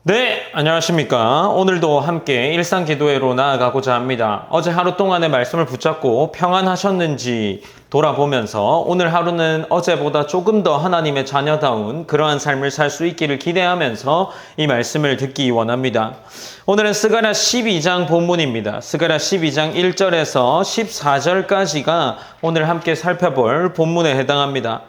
네, 안녕하십니까. 오늘도 함께 일상기도회로 나아가고자 합니다. 어제 하루 동안의 말씀을 붙잡고 평안하셨는지 돌아보면서 오늘 하루는 어제보다 조금 더 하나님의 자녀다운 그러한 삶을 살 수 있기를 기대하면서 이 말씀을 듣기 원합니다. 오늘은 스가랴 12장 본문입니다. 스가랴 12장 1절에서 14절까지가 오늘 함께 살펴볼 본문에 해당합니다.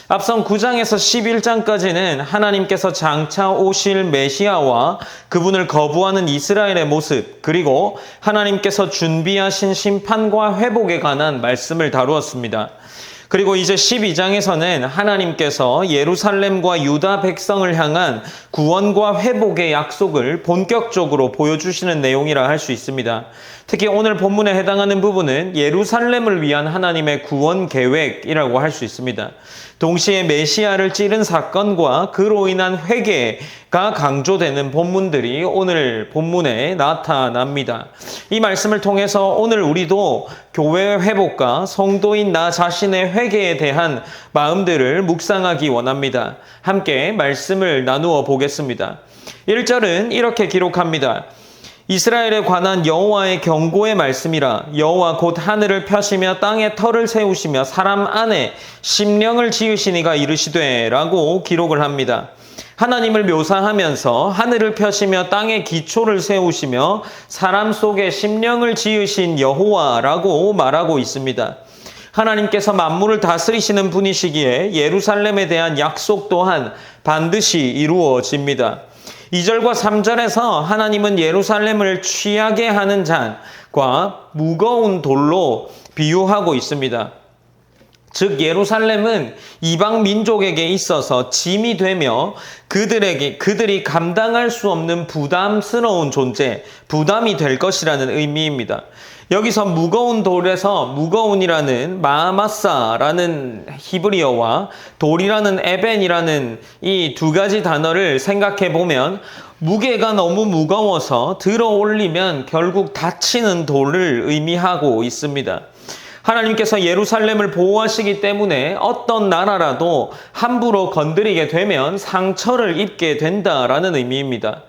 앞선 9장에서 11장까지는 하나님께서 장차 오실 메시아와 그분을 거부하는 이스라엘의 모습, 그리고 하나님께서 준비하신 심판과 회복에 관한 말씀을 다루었습니다. 그리고 이제 12장에서는 하나님께서 예루살렘과 유다 백성을 향한 구원과 회복의 약속을 본격적으로 보여주시는 내용이라 할 수 있습니다. 특히 오늘 본문에 해당하는 부분은 예루살렘을 위한 하나님의 구원 계획이라고 할 수 있습니다. 동시에 메시아를 찌른 사건과 그로 인한 회개가 강조되는 본문들이 오늘 본문에 나타납니다. 이 말씀을 통해서 오늘 우리도 교회의 회복과 성도인 나 자신의 회개에 대한 마음들을 묵상하기 원합니다. 함께 말씀을 나누어 보겠습니다. 1절은 이렇게 기록합니다. 이스라엘에 관한 여호와의 경고의 말씀이라. 여호와 곧 하늘을 펴시며 땅에 터를 세우시며 사람 안에 심령을 지으시니가 이르시되 라고 기록을 합니다. 하나님을 묘사하면서 하늘을 펴시며 땅에 기초를 세우시며 사람 속에 심령을 지으신 여호와라고 말하고 있습니다. 하나님께서 만물을 다스리시는 분이시기에 예루살렘에 대한 약속 또한 반드시 이루어집니다. 2절과 3절에서 하나님은 예루살렘을 취하게 하는 잔과 무거운 돌로 비유하고 있습니다. 즉 예루살렘은 이방 민족에게 있어서 짐이 되며 그들이 감당할 수 없는 부담스러운 존재, 부담이 될 것이라는 의미입니다. 여기서 무거운 돌에서 무거운이라는 마마사라는 히브리어와 돌이라는 에벤이라는 이 두 가지 단어를 생각해 보면 무게가 너무 무거워서 들어 올리면 결국 다치는 돌을 의미하고 있습니다. 하나님께서 예루살렘을 보호하시기 때문에 어떤 나라라도 함부로 건드리게 되면 상처를 입게 된다라는 의미입니다.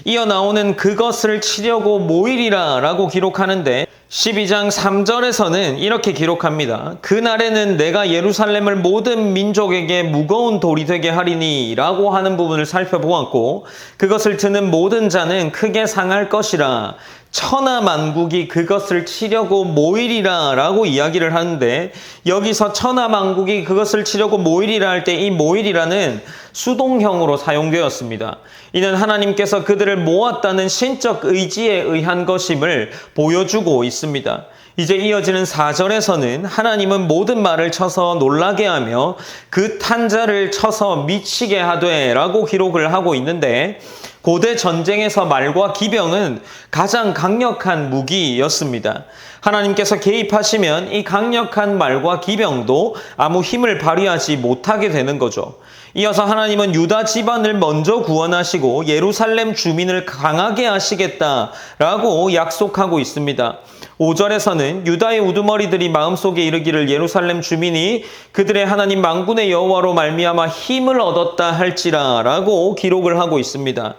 이어 나오는 그것을 치려고 모이리라 라고 기록하는데 12장 3절에서는 이렇게 기록합니다. 그날에는 내가 예루살렘을 모든 민족에게 무거운 돌이 되게 하리니 라고 하는 부분을 살펴보았고, 그것을 드는 모든 자는 크게 상할 것이라. 천하만국이 그것을 치려고 모이리라 라고 이야기를 하는데, 여기서 천하만국이 그것을 치려고 모이리라 할 때 이 모이리라는 수동형으로 사용되었습니다. 이는 하나님께서 그들을 모았다는 신적 의지에 의한 것임을 보여주고 있습니다. 이제 이어지는 4절에서는 하나님은 모든 말을 쳐서 놀라게 하며 그 탄자를 쳐서 미치게 하되 라고 기록을 하고 있는데, 고대 전쟁에서 말과 기병은 가장 강력한 무기였습니다. 하나님께서 개입하시면 이 강력한 말과 기병도 아무 힘을 발휘하지 못하게 되는 거죠. 이어서 하나님은 유다 집안을 먼저 구원하시고 예루살렘 주민을 강하게 하시겠다라고 약속하고 있습니다. 5절에서는 유다의 우두머리들이 마음속에 이르기를 예루살렘 주민이 그들의 하나님 만군의 여호와로 말미암아 힘을 얻었다 할지라 라고 기록을 하고 있습니다.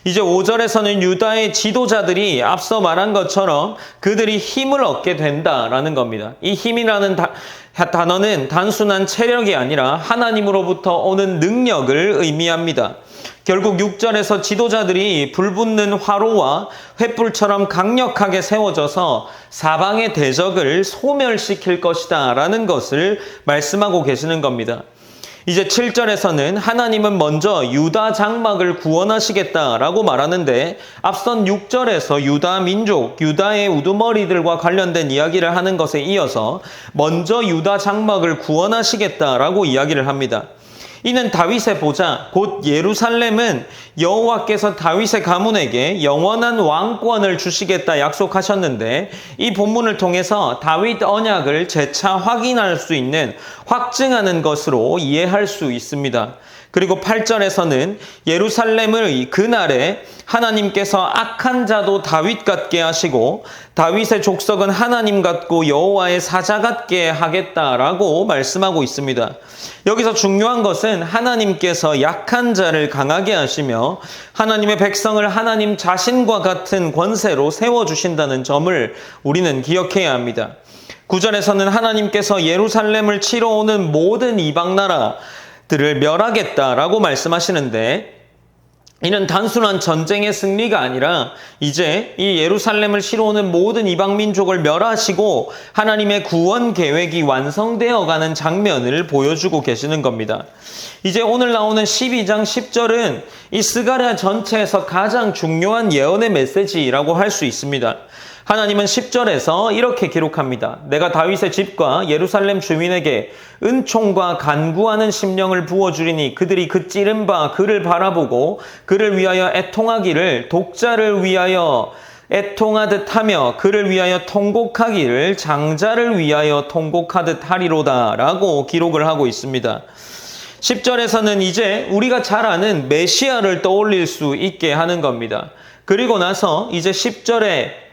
이제 5절에서는 유다의 지도자들이 앞서 말한 것처럼 그들이 힘을 얻게 된다라는 겁니다. 이 힘이라는 단어는 단순한 체력이 아니라 하나님으로부터 오는 능력을 의미합니다. 결국 6절에서 지도자들이 불붙는 화로와 횃불처럼 강력하게 세워져서 사방의 대적을 소멸시킬 것이다 라는 것을 말씀하고 계시는 겁니다. 이제 7절에서는 하나님은 먼저 유다 장막을 구원하시겠다라고 말하는데, 앞선 6절에서 유다 민족, 유다의 우두머리들과 관련된 이야기를 하는 것에 이어서 먼저 유다 장막을 구원하시겠다라고 이야기를 합니다. 이는 다윗의 보좌, 곧 예루살렘은 여호와께서 다윗의 가문에게 영원한 왕권을 주시겠다 약속하셨는데, 이 본문을 통해서 다윗 언약을 재차 확인할 수 있는, 확증하는 것으로 이해할 수 있습니다. 그리고 8절에서는 예루살렘의 그날에 하나님께서 악한 자도 다윗 같게 하시고 다윗의 족속은 하나님 같고 여호와의 사자 같게 하겠다라고 말씀하고 있습니다. 여기서 중요한 것은 하나님께서 약한 자를 강하게 하시며 하나님의 백성을 하나님 자신과 같은 권세로 세워주신다는 점을 우리는 기억해야 합니다. 9절에서는 하나님께서 예루살렘을 치러 오는 모든 이방 나라들을 멸하겠다라고 말씀하시는데, 이는 단순한 전쟁의 승리가 아니라 이제 이 예루살렘을 치러 오는 모든 이방 민족을 멸하시고 하나님의 구원 계획이 완성되어 가는 장면을 보여주고 계시는 겁니다. 이제 오늘 나오는 12장 10절은 이 스가랴 전체에서 가장 중요한 예언의 메시지라고 할 수 있습니다. 하나님은 10절에서 이렇게 기록합니다. 내가 다윗의 집과 예루살렘 주민에게 은총과 간구하는 심령을 부어주리니 그들이 그 찌른 바 그를 바라보고 그를 위하여 애통하기를 독자를 위하여 애통하듯 하며 그를 위하여 통곡하기를 장자를 위하여 통곡하듯 하리로다 라고 기록을 하고 있습니다. 10절에서는 이제 우리가 잘 아는 메시아를 떠올릴 수 있게 하는 겁니다. 그리고 나서 이제 10절에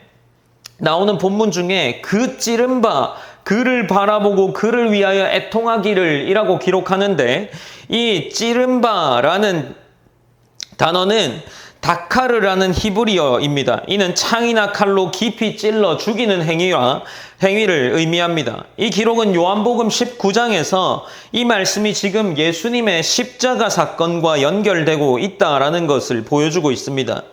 나오는 본문 중에 그 찌른 바 그를 바라보고 그를 위하여 애통하기를 이라고 기록하는데, 이 찌른 바라는 단어는 다카르라는 히브리어입니다. 이는 창이나 칼로 깊이 찔러 죽이는 행위를 의미합니다. 이 기록은 요한복음 19장에서 이 말씀이 지금 예수님의 십자가 사건과 연결되고 있다라는 것을 보여주고 있습니다.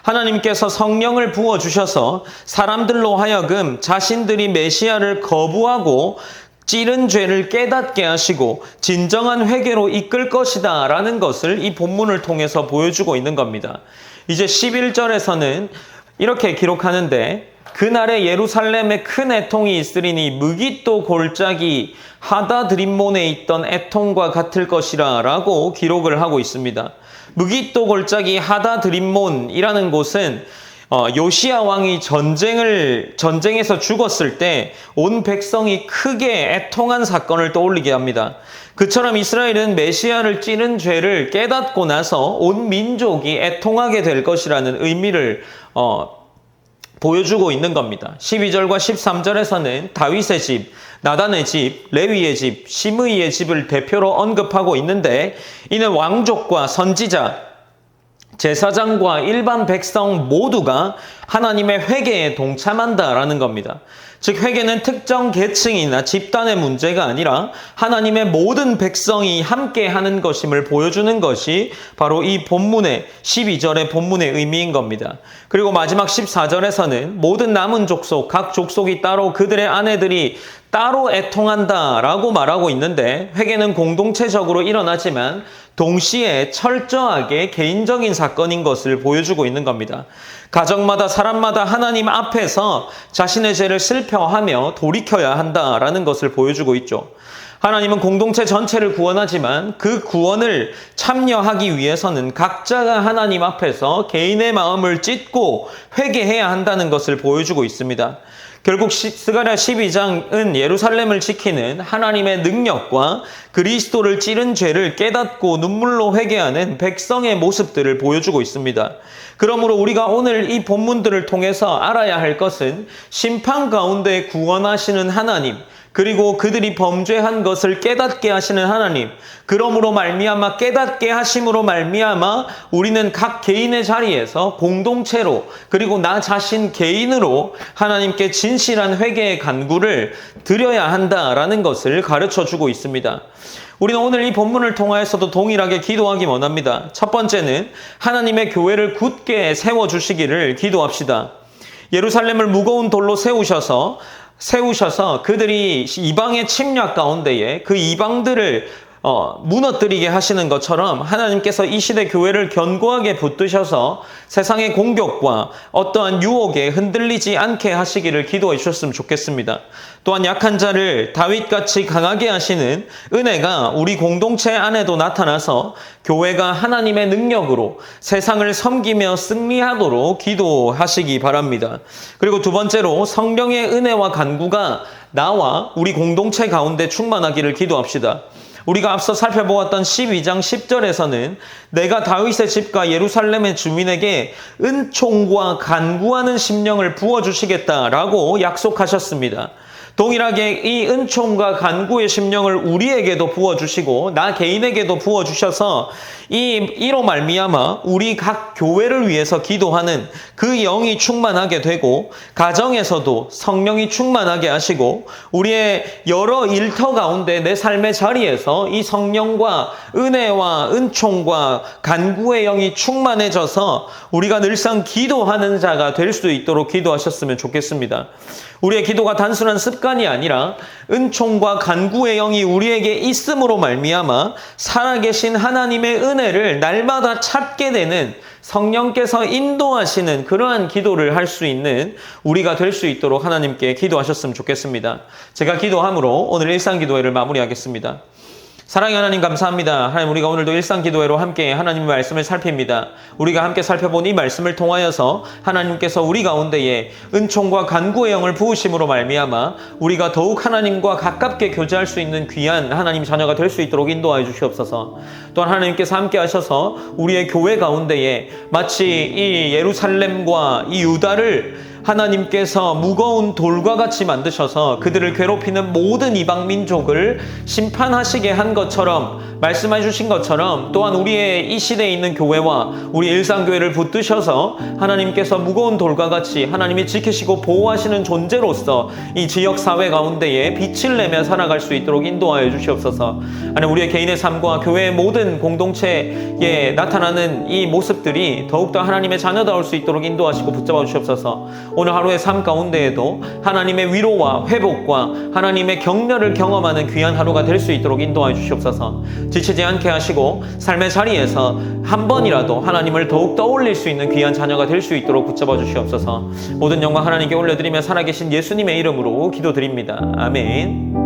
하나님께서 성령을 부어주셔서 사람들로 하여금 자신들이 메시아를 거부하고 찌른 죄를 깨닫게 하시고 진정한 회개로 이끌 것이다 라는 것을 이 본문을 통해서 보여주고 있는 겁니다. 이제 11절에서는 이렇게 기록하는데, 그날에 예루살렘에 큰 애통이 있으리니 무깃도 골짜기 하다드림몬에 있던 애통과 같을 것이라 라고 기록을 하고 있습니다. 무깃도 골짜기 하다드림몬이라는 곳은 요시야 왕이 전쟁에서 죽었을 때 온 백성이 크게 애통한 사건을 떠올리게 합니다. 그처럼 이스라엘은 메시아를 찌른 죄를 깨닫고 나서 온 민족이 애통하게 될 것이라는 의미를 보여주고 있는 겁니다. 12절과 13절에서는 다윗의 집, 나단의 집, 레위의 집, 시므이의 집을 대표로 언급하고 있는데, 이는 왕족과 선지자, 제사장과 일반 백성 모두가 하나님의 회개에 동참한다라는 겁니다. 즉 회개는 특정 계층이나 집단의 문제가 아니라 하나님의 모든 백성이 함께 하는 것임을 보여주는 것이 바로 이 본문의 12절의 본문의 의미인 겁니다. 그리고 마지막 14절에서는 모든 남은 족속, 각 족속이 따로 그들의 아내들이 따로 애통한다라고 말하고 있는데, 회개는 공동체적으로 일어나지만 동시에 철저하게 개인적인 사건인 것을 보여주고 있는 겁니다. 가정마다 사람마다 하나님 앞에서 자신의 죄를 슬퍼하며 돌이켜야 한다라는 것을 보여주고 있죠. 하나님은 공동체 전체를 구원하지만 그 구원을 참여하기 위해서는 각자가 하나님 앞에서 개인의 마음을 찢고 회개해야 한다는 것을 보여주고 있습니다. 결국 스가랴 12장은 예루살렘을 지키는 하나님의 능력과 그리스도를 찌른 죄를 깨닫고 눈물로 회개하는 백성의 모습들을 보여주고 있습니다. 그러므로 우리가 오늘 이 본문들을 통해서 알아야 할 것은 심판 가운데 구원하시는 하나님, 그리고 그들이 범죄한 것을 깨닫게 하시는 하나님, 그러므로 말미암아 깨닫게 하심으로 말미암아 우리는 각 개인의 자리에서 공동체로, 그리고 나 자신 개인으로 하나님께 진실한 회개의 간구를 드려야 한다라는 것을 가르쳐주고 있습니다. 우리는 오늘 이 본문을 통하여서도 동일하게 기도하기 원합니다. 첫 번째는 하나님의 교회를 굳게 세워주시기를 기도합시다. 예루살렘을 무거운 돌로 세우셔서 그들이 이방의 침략 가운데에 그 이방들을 무너뜨리게 하시는 것처럼 하나님께서 이 시대 교회를 견고하게 붙드셔서 세상의 공격과 어떠한 유혹에 흔들리지 않게 하시기를 기도해 주셨으면 좋겠습니다. 또한 약한 자를 다윗같이 강하게 하시는 은혜가 우리 공동체 안에도 나타나서 교회가 하나님의 능력으로 세상을 섬기며 승리하도록 기도하시기 바랍니다. 그리고 두 번째로 성령의 은혜와 간구가 나와 우리 공동체 가운데 충만하기를 기도합시다. 우리가 앞서 살펴보았던 12장 10절에서는 내가 다윗의 집과 예루살렘의 주민에게 은총과 간구하는 심령을 부어주시겠다라고 약속하셨습니다. 동일하게 이 은총과 간구의 심령을 우리에게도 부어주시고 나 개인에게도 부어주셔서 이로 말미암아 우리 각 교회를 위해서 기도하는 그 영이 충만하게 되고 가정에서도 성령이 충만하게 하시고 우리의 여러 일터 가운데 내 삶의 자리에서 이 성령과 은혜와 은총과 간구의 영이 충만해져서 우리가 늘상 기도하는 자가 될 수 있도록 기도하셨으면 좋겠습니다. 우리의 기도가 단순한 습관이 아니라 은총과 간구의 영이 우리에게 있음으로 말미암아 살아계신 하나님의 은혜를 날마다 찾게 되는 성령께서 인도하시는 그러한 기도를 할 수 있는 우리가 될 수 있도록 하나님께 기도하셨으면 좋겠습니다. 제가 기도함으로 오늘 일상기도회를 마무리하겠습니다. 사랑의 하나님 감사합니다. 하나님 우리가 오늘도 일상기도회로 함께 하나님의 말씀을 살핍니다. 우리가 함께 살펴본 이 말씀을 통하여서 하나님께서 우리 가운데에 은총과 간구의 영을 부으심으로 말미암아 우리가 더욱 하나님과 가깝게 교제할 수 있는 귀한 하나님 자녀가 될 수 있도록 인도하여 주시옵소서. 또한 하나님께서 함께 하셔서 우리의 교회 가운데에 마치 이 예루살렘과 이 유다를 하나님께서 무거운 돌과 같이 만드셔서 그들을 괴롭히는 모든 이방 민족을 심판하시게 한 것처럼 말씀해 주신 것처럼 또한 우리의 이 시대에 있는 교회와 우리 일상교회를 붙드셔서 하나님께서 무거운 돌과 같이 하나님이 지키시고 보호하시는 존재로서 이 지역사회 가운데에 빛을 내며 살아갈 수 있도록 인도하여 주시옵소서. 하나님 우리의 개인의 삶과 교회의 모든 공동체에 나타나는 이 모습들이 더욱더 하나님의 자녀다울 수 있도록 인도하시고 붙잡아 주시옵소서. 오늘 하루의 삶 가운데에도 하나님의 위로와 회복과 하나님의 격려를 경험하는 귀한 하루가 될 수 있도록 인도하여 주시옵소서. 지치지 않게 하시고 삶의 자리에서 한 번이라도 하나님을 더욱 떠올릴 수 있는 귀한 자녀가 될 수 있도록 붙잡아 주시옵소서. 모든 영광 하나님께 올려드리며 살아계신 예수님의 이름으로 기도드립니다. 아멘.